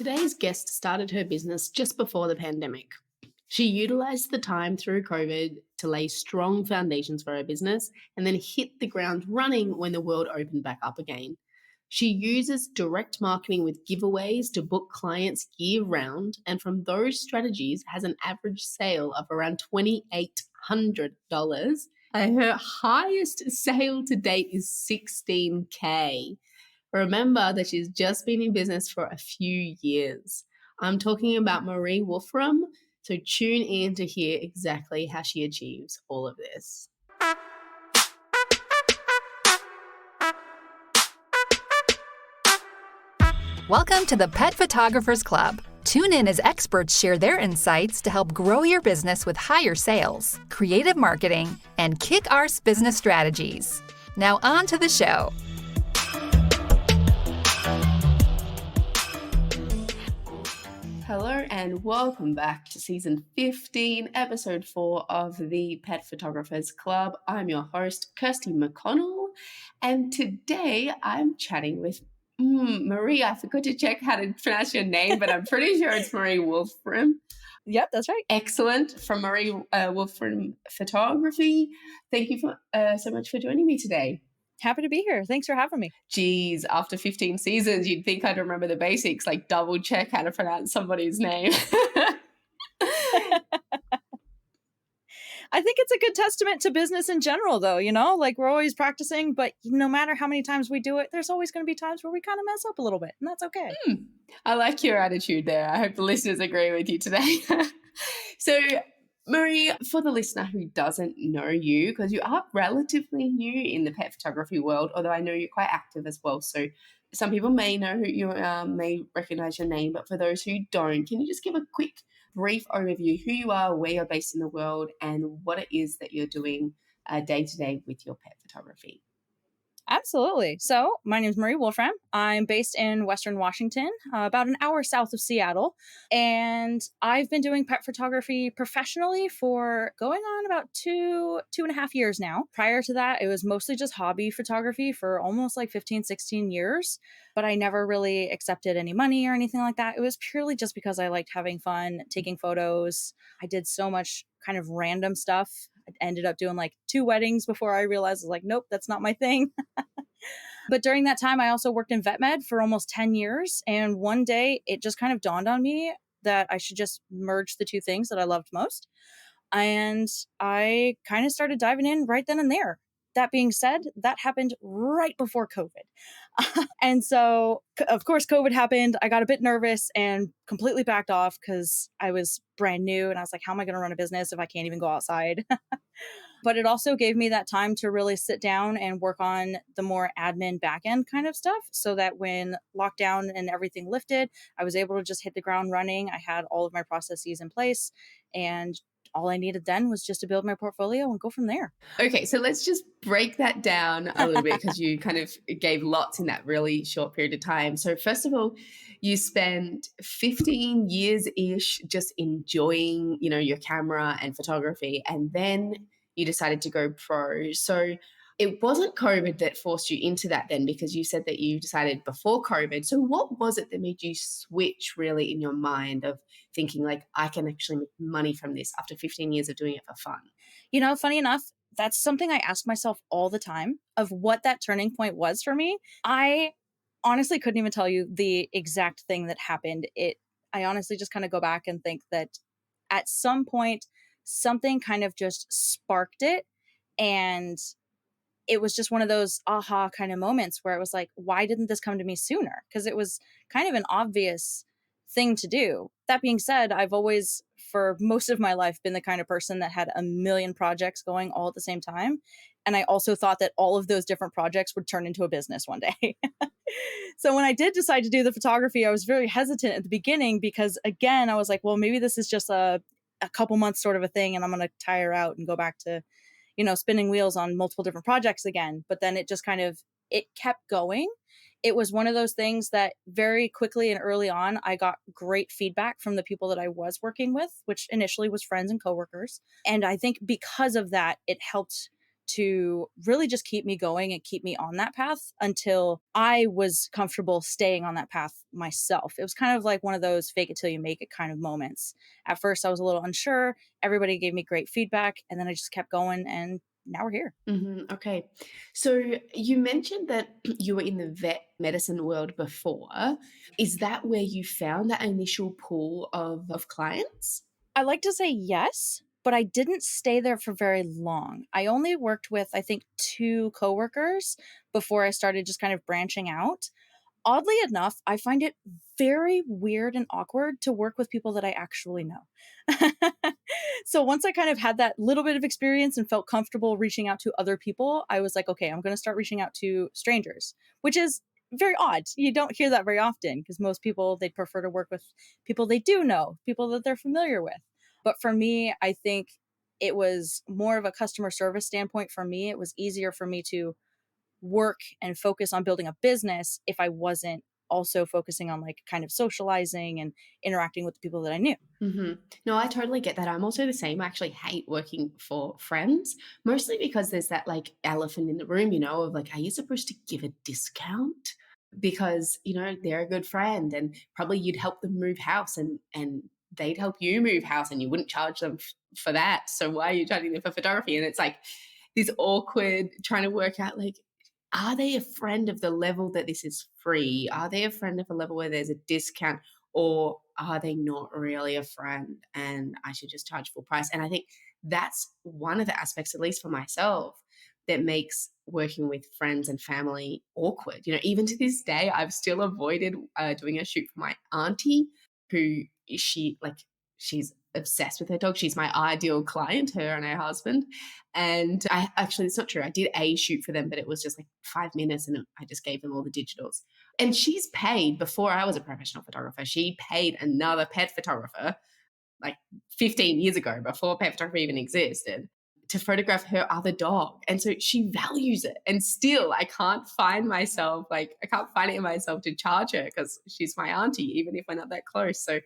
Today's guest started her business just before the pandemic. She utilized the time through COVID to lay strong foundations for her business and then hit the ground running when the world opened back up again. She uses direct marketing with giveaways to book clients year round, and from those strategies has an average sale of around $2,800. And her highest sale to date is $16K. Remember that she's just been in business for a few years. I'm talking about Marie Wulfram, so tune in to hear exactly how she achieves all of this. Welcome to the Pet Photographers Club. Tune in as experts share their insights to help grow your business with higher sales, creative marketing, and kick-ass business strategies. Now on to the show. Hello and welcome back to season 15, episode 4 of the Pet Photographers Club. I'm your host, Kirsty McConnell, and today I'm chatting with Marie. I forgot to check how to pronounce your name, but I'm pretty sure it's Marie Wulfram. Yep, that's right. Excellent. From Marie Wulfram Photography. Thank you so much for joining me today. Happy to be here. Thanks for having me. Geez, after 15 seasons, you'd think I'd remember the basics, like double check how to pronounce somebody's name. I think it's a good testament to business in general, though, like we're always practicing, but no matter how many times we do it, there's always going to be times where we kind of mess up a little bit, and that's okay. I like your attitude there. I hope the listeners agree with you today. So, Marie, for the listener who doesn't know you, because you are relatively new in the pet photography world, although I know you're quite active as well. So some people may know who you may recognize your name, but for those who don't, can you just give a quick, brief overview who you are, where you're based in the world, and what it is that you're doing day to day with your pet photography? Absolutely. So my name is Marie Wulfram. I'm based in Western Washington, about an hour south of Seattle. And I've been doing pet photography professionally for going on about two and a half years now. Prior to that, it was mostly just hobby photography for almost like 15, 16 years. But I never really accepted any money or anything like that. It was purely just because I liked having fun, taking photos. I did so much kind of random stuff. I ended up doing like 2 weddings before I realized, I was like, nope, that's not my thing. But during that time, I also worked in vet med for almost 10 years. And one day it just kind of dawned on me that I should just merge the 2 things that I loved most. And I kind of started diving in right then and there. That being said, that happened right before COVID. And so, of course, COVID happened. I got a bit nervous and completely backed off because I was brand new. And I was like, how am I going to run a business if I can't even go outside? But it also gave me that time to really sit down and work on the more admin back end kind of stuff so that when lockdown and everything lifted, I was able to just hit the ground running. I had all of my processes in place, and all I needed then was just to build my portfolio and go from there. Okay, so let's just break that down a little bit because you kind of gave lots in that really short period of time. So first of all, you spent 15 years-ish just enjoying, your camera and photography, and then you decided to go pro. So it wasn't COVID that forced you into that then, because you said that you decided before COVID. So what was it that made you switch really in your mind of thinking like, I can actually make money from this after 15 years of doing it for fun? Funny enough, that's something I ask myself all the time of what that turning point was for me. I honestly couldn't even tell you the exact thing that happened. I honestly just kind of go back and think that at some point, something kind of just sparked it. And it was just one of those aha kind of moments where it was like, why didn't this come to me sooner? Because it was kind of an obvious thing to do. That being said, I've always, for most of my life, been the kind of person that had a million projects going all at the same time. And I also thought that all of those different projects would turn into a business one day. So when I did decide to do the photography, I was very hesitant at the beginning because, again, I was like, well, maybe this is just a couple months sort of a thing and I'm going to tire out and go back to spinning wheels on multiple different projects again. But then it just it kept going. It was one of those things that very quickly and early on, I got great feedback from the people that I was working with, which initially was friends and coworkers. And I think because of that, it helped to really just keep me going and keep me on that path until I was comfortable staying on that path myself. It was kind of like one of those fake it till you make it kind of moments. At first, I was a little unsure. Everybody gave me great feedback, and then I just kept going, and now we're here. Okay. So you mentioned that you were in the vet medicine world before. Is that where you found that initial pool of clients? I like to say yes, but I didn't stay there for very long. I only worked with, I think, two coworkers before I started just kind of branching out. Oddly enough, I find it very weird and awkward to work with people that I actually know. So once I kind of had that little bit of experience and felt comfortable reaching out to other people, I was like, okay, I'm going to start reaching out to strangers, which is very odd. You don't hear that very often because most people, they prefer to work with people they do know, people that they're familiar with. But for me, I think it was more of a customer service standpoint for me. It was easier for me to work and focus on building a business if I wasn't also focusing on like kind of socializing and interacting with the people that I knew. hmm No, I totally get that. I'm also the same. I actually hate working for friends, mostly because there's that like elephant in the room, of like, are you supposed to give a discount? Because, they're a good friend and probably you'd help them move house and they'd help you move house and you wouldn't charge them for that. So why are you charging them for photography? And it's like this awkward trying to work out like, are they a friend of the level that this is free? Are they a friend of a level where there's a discount? Or are they not really a friend and I should just charge full price? And I think that's one of the aspects, at least for myself, that makes working with friends and family awkward. Even to this day, I've still avoided doing a shoot for my auntie, who she's obsessed with her dog. She's my ideal client, her and her husband. And I actually, it's not true. I did a shoot for them, but it was just like 5 minutes and I just gave them all the digitals. And she's paid before I was a professional photographer. She paid another pet photographer like 15 years ago, before pet photography even existed, to photograph her other dog. And so she values it. And still, I can't find it in myself to charge her because she's my auntie, even if we're not that close. So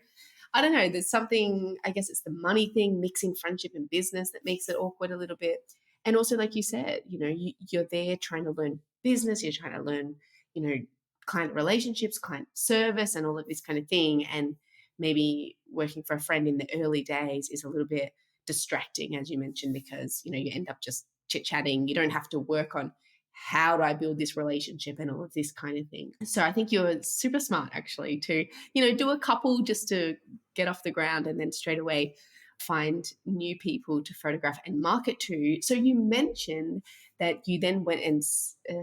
I don't know. There's something, I guess it's the money thing, mixing friendship and business that makes it awkward a little bit. And also, like you said, you're there trying to learn business, you're trying to learn, you know, client relationships, client service, and all of this kind of thing. And maybe working for a friend in the early days is a little bit distracting, as you mentioned, because, you end up just chit chatting. You don't have to work on how do I build this relationship and all of this kind of thing. So I think you're super smart actually to, do a couple just to get off the ground and then straight away find new people to photograph and market to. So you mentioned that you then went and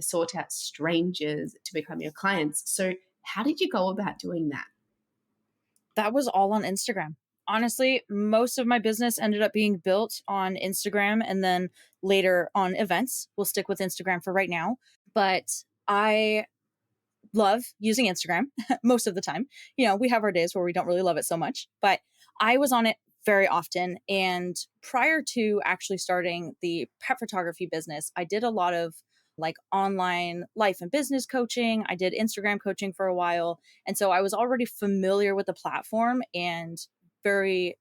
sought out strangers to become your clients. So how did you go about doing that? That was all on Instagram. Honestly, most of my business ended up being built on Instagram and then later on events. We'll stick with Instagram for right now. But I love using Instagram most of the time. We have our days where we don't really love it so much, but I was on it very often. And prior to actually starting the pet photography business, I did a lot of like online life and business coaching. I did Instagram coaching for a while. And so I was already familiar with the platform and very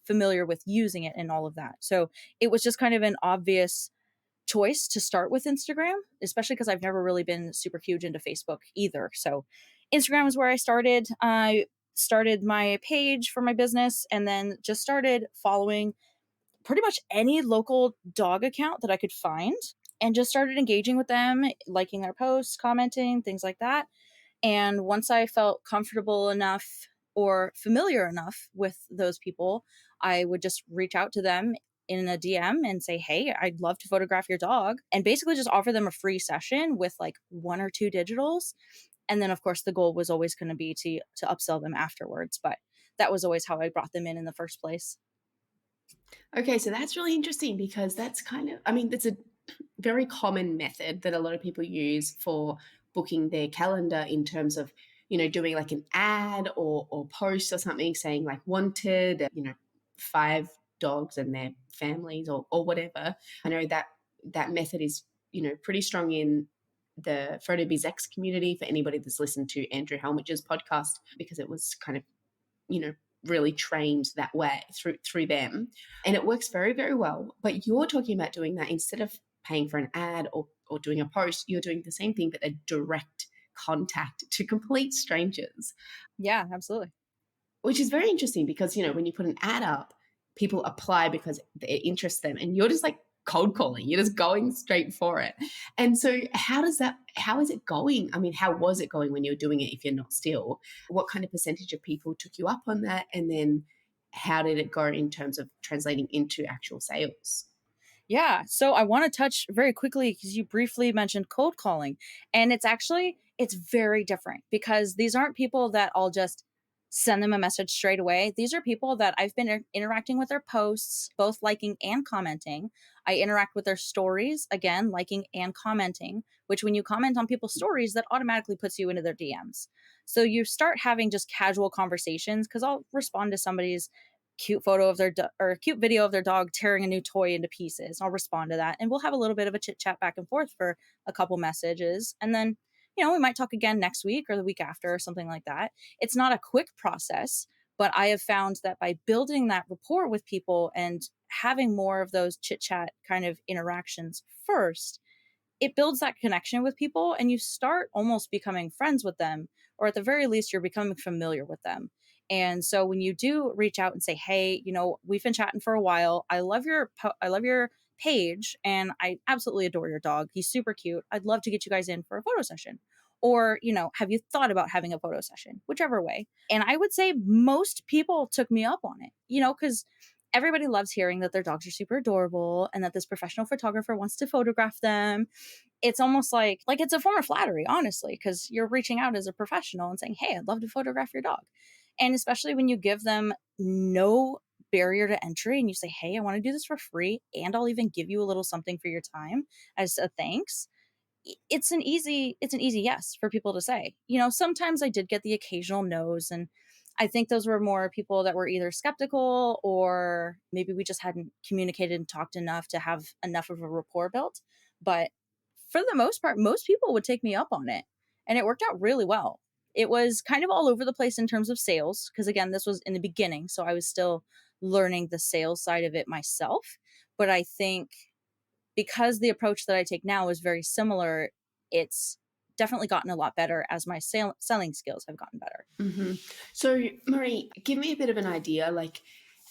familiar with using it and all of that. So it was just kind of an obvious choice to start with Instagram, especially because I've never really been super huge into Facebook either. So Instagram is where I started. I started my page for my business and then just started following pretty much any local dog account that I could find and just started engaging with them, liking their posts, commenting, things like that. And once I felt comfortable enough or familiar enough with those people, I would just reach out to them in a DM and say, hey, I'd love to photograph your dog, and basically just offer them a free session with like one or two digitals. And then, of course, the goal was always going to be to upsell them afterwards. But that was always how I brought them in the first place. Okay, so that's really interesting because I mean, that's a very common method that a lot of people use for booking their calendar in terms of, doing like an ad or post or something saying like wanted, 5 dogs and their families or whatever. I know that method is, pretty strong in the PhotoBizX community for anybody that's listened to Andrew Helmich's podcast, because it was kind of, really trained that way through them, and it works very, very well. But you're talking about doing that instead of paying for an ad or doing a post, you're doing the same thing, but a direct contact to complete strangers, Yeah, absolutely. which is very interesting because, when you put an ad up, people apply because it interests them, and you're just like cold calling. You're just going straight for it. And so how is it going? I mean, how was it going when you were doing it if you're not still? What kind of percentage of people took you up on that? And then how did it go in terms of translating into actual sales? Yeah. So I want to touch very quickly because you briefly mentioned cold calling. And it's very different because these aren't people that I'll just send them a message straight away. These are people that I've been interacting with their posts, both liking and commenting. I interact with their stories, again, liking and commenting, which when you comment on people's stories, that automatically puts you into their DMs. So you start having just casual conversations because I'll respond to somebody's cute photo of their or a cute video of their dog tearing a new toy into pieces. I'll respond to that and we'll have a little bit of a chit chat back and forth for a couple messages. And then, we might talk again next week or the week after or something like that. It's not a quick process, but I have found that by building that rapport with people and having more of those chit chat kind of interactions first, it builds that connection with people and you start almost becoming friends with them, or at the very least you're becoming familiar with them. And so when you do reach out and say, hey, we've been chatting for a while, I love your page and I absolutely adore your dog, he's super cute, I'd love to get you guys in for a photo session, or have you thought about having a photo session, whichever way. And I would say most people took me up on it, because everybody loves hearing that their dogs are super adorable and that this professional photographer wants to photograph them. It's almost like it's a form of flattery, honestly, because you're reaching out as a professional and saying, hey, I'd love to photograph your dog. And especially when you give them no barrier to entry and you say, hey, I want to do this for free and I'll even give you a little something for your time as a thanks. It's an easy yes for people to say. Sometimes I did get the occasional no's, and I think those were more people that were either skeptical or maybe we just hadn't communicated and talked enough to have enough of a rapport built. But for the most part, most people would take me up on it, and it worked out really well. It was kind of all over the place in terms of sales because, again, this was in the beginning, so I was still learning the sales side of it myself. But I think because the approach that I take now is very similar, it's definitely gotten a lot better as my selling skills have gotten better. Hmm. So, Marie, give me a bit of an idea, like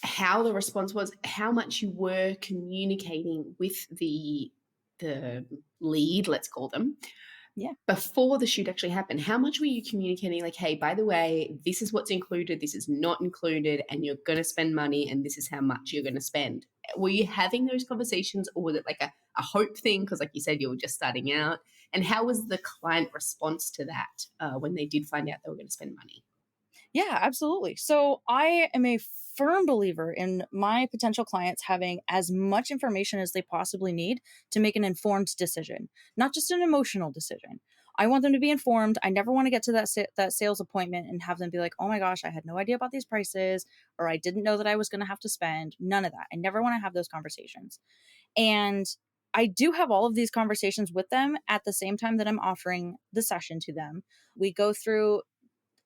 how the response was, how much you were communicating with the lead, let's call them, Yeah. before the shoot actually happened. How much were you communicating, like, hey, by the way, this is what's included, this is not included, and you're going to spend money, and this is how much you're going to spend? Were you having those conversations, or was it like a hope thing? Because, like you said, you were just starting out. And how was the client response to that when they did find out they were going to spend money? Yeah, absolutely. So I am a firm believer in my potential clients having as much information as they possibly need to make an informed decision, not just an emotional decision. I want them to be informed. I never want to get to that sales appointment and have them be like, "Oh my gosh, I had no idea about these prices," or "I didn't know that I was going to have to spend." None of that. I never want to have those conversations. And I do have all of these conversations with them at the same time that I'm offering the session to them. We go through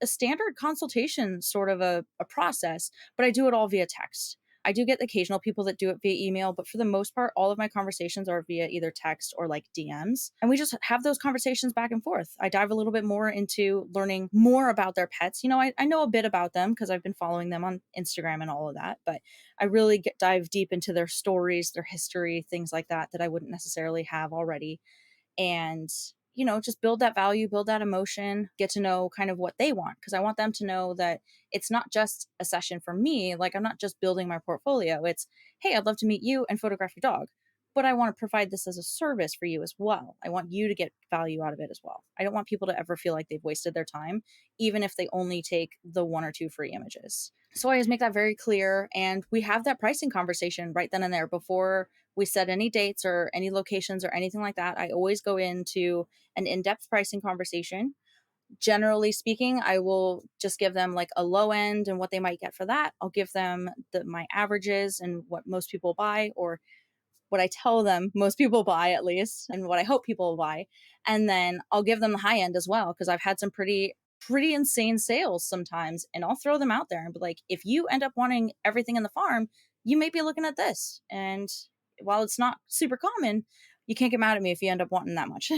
a standard consultation sort of a process, but I do it all via text. I do get occasional people that do it via email, but for the most part, all of my conversations are via either text or like DMs. And we just have those conversations back and forth. I dive a little bit more into learning more about their pets. I know a bit about them because I've been following them on Instagram and all of that, but I really dive deep into their stories, their history, things like that I wouldn't necessarily have already. And just build that value, build that emotion, get to know kind of what they want, because I want them to know that it's not just a session for me. Like, I'm not just building my portfolio. It's, hey, I'd love to meet you and photograph your dog, but I want to provide this as a service for you as well. I want you to get value out of it as well. I don't want people to ever feel like they've wasted their time, even if they only take the one or two free images. So I always make that very clear, and we have that pricing conversation right then and there before we set any dates or any locations or anything like that. I always go into an in-depth pricing conversation. Generally speaking, I will just give them like a low end and what they might get for that. I'll give them my averages and what most people buy, or what I tell them most people buy at least, and what I hope people will buy. And then I'll give them the high end as well, because I've had some pretty insane sales sometimes, and I'll throw them out there and be like, if you end up wanting everything in the farm, you may be looking at this. And while it's not super common, you can't get mad at me if you end up wanting that much.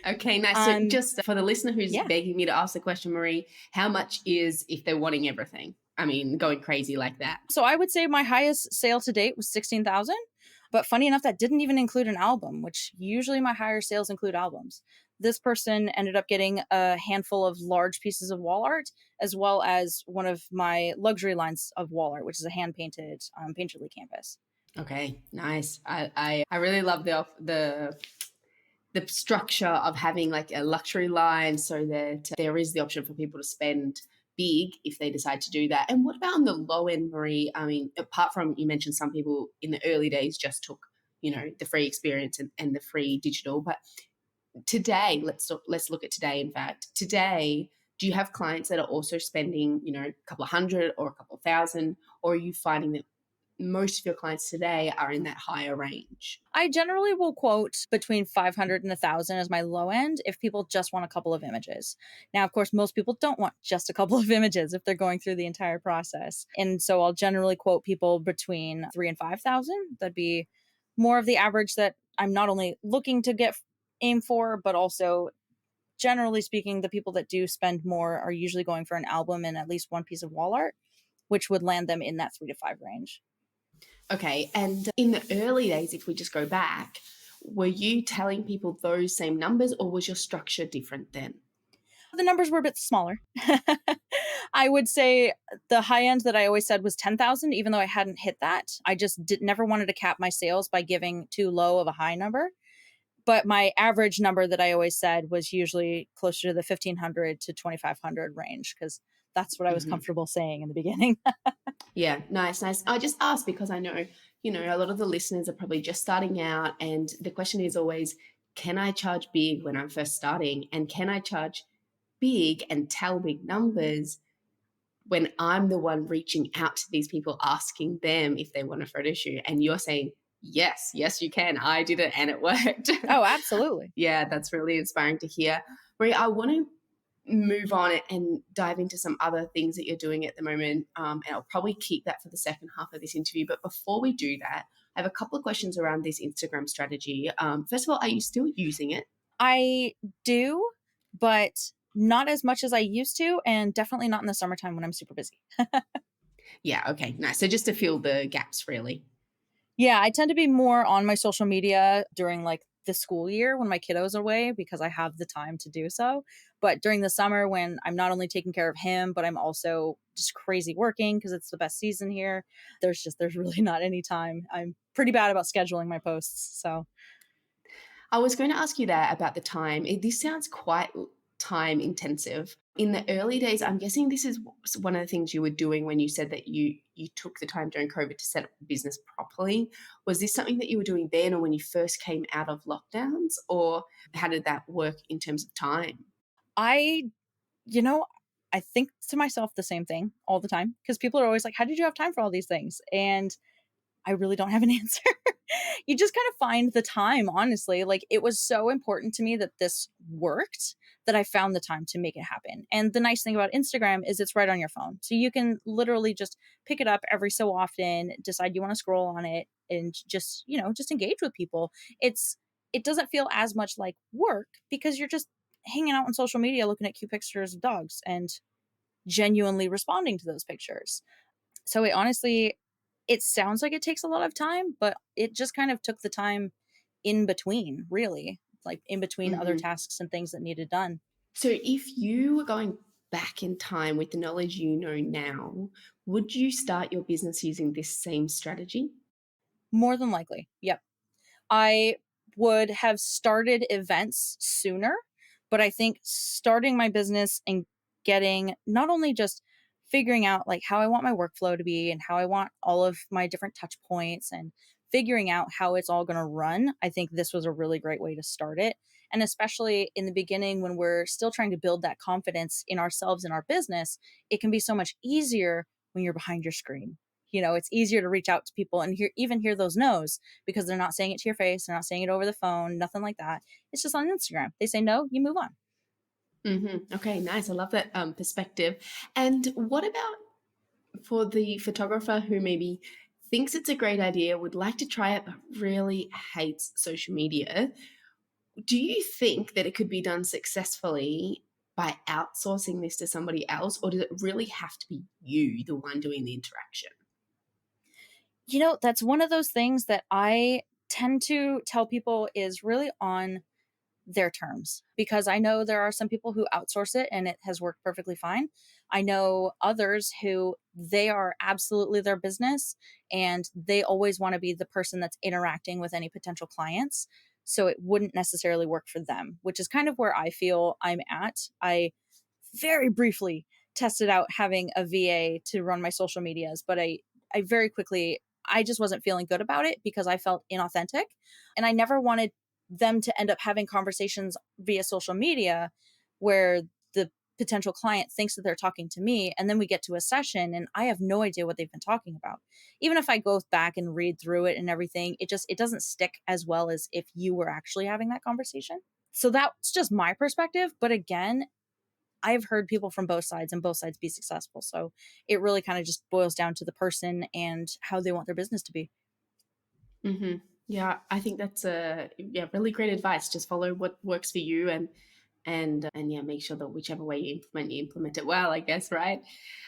Okay, nice. So just for the listener who's Yeah. begging me to ask the question, Marie, how much is if they're wanting everything? I mean, going crazy like that. So I would say my highest sale to date was 16,000. But funny enough, that didn't even include an album, which usually my higher sales include albums. This person ended up getting a handful of large pieces of wall art, as well as one of my luxury lines of wall art, which is a hand painted painterly canvas. Okay, nice. I really love the structure of having like a luxury line so that there is the option for people to spend big if they decide to do that. And what about on the low end, Marie? I mean, apart from you mentioned some people in the early days just took, the free experience and the free digital, but today, let's look at today. In fact, today, do you have clients that are also spending, a couple of hundred or a couple of thousand, or are you finding that most of your clients today are in that higher range? I generally will quote between 500 and 1,000 as my low end if people just want a couple of images. Now, of course, most people don't want just a couple of images if they're going through the entire process. And so I'll generally quote people between 3 and 5,000. That'd be more of the average that I'm not only looking to get aim for, but also generally speaking, the people that do spend more are usually going for an album and at least one piece of wall art, which would land them in that 3 to 5 range. Okay. And in the early days, if we just go back, were you telling people those same numbers or was your structure different then? The numbers were a bit smaller. I would say the high end that I always said was 10,000, even though I hadn't hit that. I just never wanted to cap my sales by giving too low of a high number. But my average number that I always said was usually closer to the 1,500 to 2,500 range because that's what I was Mhm. comfortable saying in the beginning. Yeah, nice, nice. I just asked because I know, a lot of the listeners are probably just starting out. And the question is always, can I charge big when I'm first starting? And can I charge big and tell big numbers when I'm the one reaching out to these people, asking them if they want a photo shoot? And you're saying, yes, yes, you can. I did it and it worked. Oh, absolutely. Yeah, that's really inspiring to hear. Marie, I want to move on and dive into some other things that you're doing at the moment. And I'll probably keep that for the second half of this interview. But before we do that, I have a couple of questions around this Instagram strategy. First of all, are you still using it? I do, but not as much as I used to, and definitely not in the summertime when I'm super busy. Yeah, okay, nice. So just to fill the gaps, really. Yeah, I tend to be more on my social media during like the school year when my kiddo's away because I have the time to do so. But during the summer when I'm not only taking care of him, but I'm also just crazy working because it's the best season here, there's really not any time. I'm pretty bad about scheduling my posts. So I was going to ask you that about the time. This sounds quite time intensive. In the early days, I'm guessing this is one of the things you were doing when you said that you took the time during COVID to set up the business properly. Was this something that you were doing then or when you first came out of lockdowns, or how did that work in terms of time? I, you know, I think to myself the same thing all the time because people are always like, how did you have time for all these things? And I really don't have an answer. You just kind of find the time, honestly. Like it was so important to me that this worked that I found the time to make it happen. And the nice thing about Instagram is it's right on your phone. So you can literally just pick it up every so often, decide you want to scroll on it and just, just engage with people. It doesn't feel as much like work because you're just hanging out on social media looking at cute pictures of dogs and genuinely responding to those pictures. So it sounds like it takes a lot of time, but it just kind of took the time in between, really, like in between other Hmm. tasks and things that needed done. So if you were going back in time with the knowledge you know now, would you start your business using this same strategy? More than likely. Yep. I would have started events sooner, but I think starting my business and getting not only just figuring out like how I want my workflow to be and how I want all of my different touch points and figuring out how it's all going to run, I think this was a really great way to start it. And especially in the beginning when we're still trying to build that confidence in ourselves and our business, it can be so much easier when you're behind your screen. It's easier to reach out to people and hear those no's because they're not saying it to your face, they're not saying it over the phone, nothing like that. It's just on Instagram. They say no, you move on. Okay, nice. I love that perspective. And what about for the photographer who maybe thinks it's a great idea, would like to try it, but really hates social media. Do you think that it could be done successfully by outsourcing this to somebody else, or does it really have to be you, the one doing the interaction? That's one of those things that I tend to tell people is really on their terms, because I know there are some people who outsource it and it has worked perfectly fine. I know others who they are absolutely their business and they always want to be the person that's interacting with any potential clients. So it wouldn't necessarily work for them, which is kind of where I feel I'm at. I very briefly tested out having a VA to run my social medias, but I very quickly, I just wasn't feeling good about it because I felt inauthentic and I never wanted them to end up having conversations via social media where the potential client thinks that they're talking to me and then we get to a session and I have no idea what they've been talking about. Even if I go back and read through it and everything, it doesn't stick as well as if you were actually having that conversation. So that's just my perspective, but again, I've heard people from both sides and both sides be successful. So it really kind of just boils down to the person and how they want their business to be. Mm-hmm. Yeah, I think that's really great advice. Just follow what works for you, and yeah, make sure that whichever way you implement it well, I guess, right?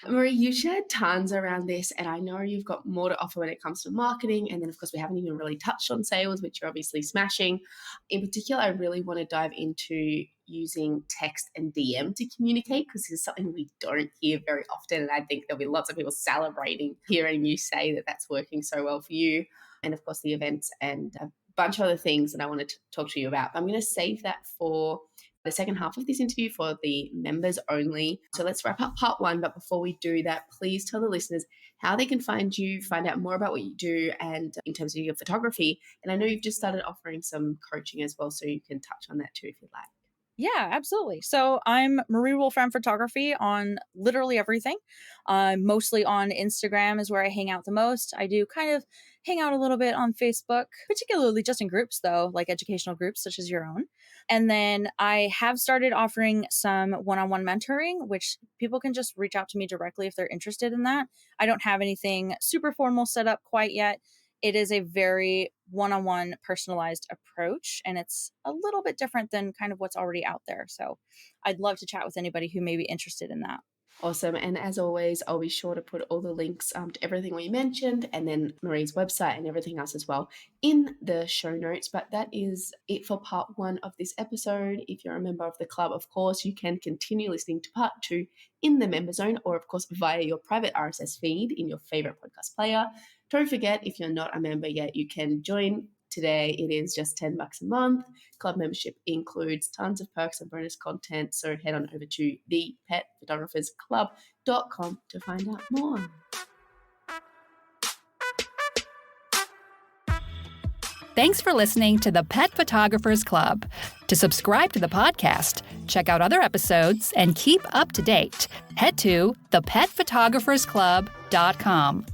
Marie, you shared tons around this, and I know you've got more to offer when it comes to marketing. And then, of course, we haven't even really touched on sales, which you're obviously smashing. In particular, I really want to dive into using text and DM to communicate, because this is something we don't hear very often. And I think there'll be lots of people celebrating hearing you say that that's working so well for you. And of course, the events and a bunch of other things that I want to talk to you about. But I'm going to save that for the second half of this interview for the members only. So let's wrap up part one. But before we do that, please tell the listeners how they can find you, find out more about what you do, and in terms of your photography. And I know you've just started offering some coaching as well, so you can touch on that too if you'd like. Yeah, absolutely. So I'm Marie Wulfram Photography on literally everything. Mostly on Instagram is where I hang out the most. I do kind of hang out a little bit on Facebook, particularly just in groups though, like educational groups such as your own. And then I have started offering some one-on-one mentoring, which people can just reach out to me directly if they're interested in that. I don't have anything super formal set up quite yet. It is a very one-on-one personalized approach, and it's a little bit different than kind of what's already out there. So I'd love to chat with anybody who may be interested in that. Awesome. And as always, I'll be sure to put all the links to everything we mentioned, and then Marie's website and everything else as well in the show notes. But that is it for part one of this episode. If you're a member of the club, of course, you can continue listening to part two in the member zone, or of course via your private RSS feed in your favorite podcast player. Don't forget, if you're not a member yet, you can join today. It is just $10 a month. Club membership includes tons of perks and bonus content. So head on over to thepetphotographersclub.com to find out more. Thanks for listening to the Pet Photographers Club. To subscribe to the podcast, check out other episodes, and keep up to date, head to thepetphotographersclub.com.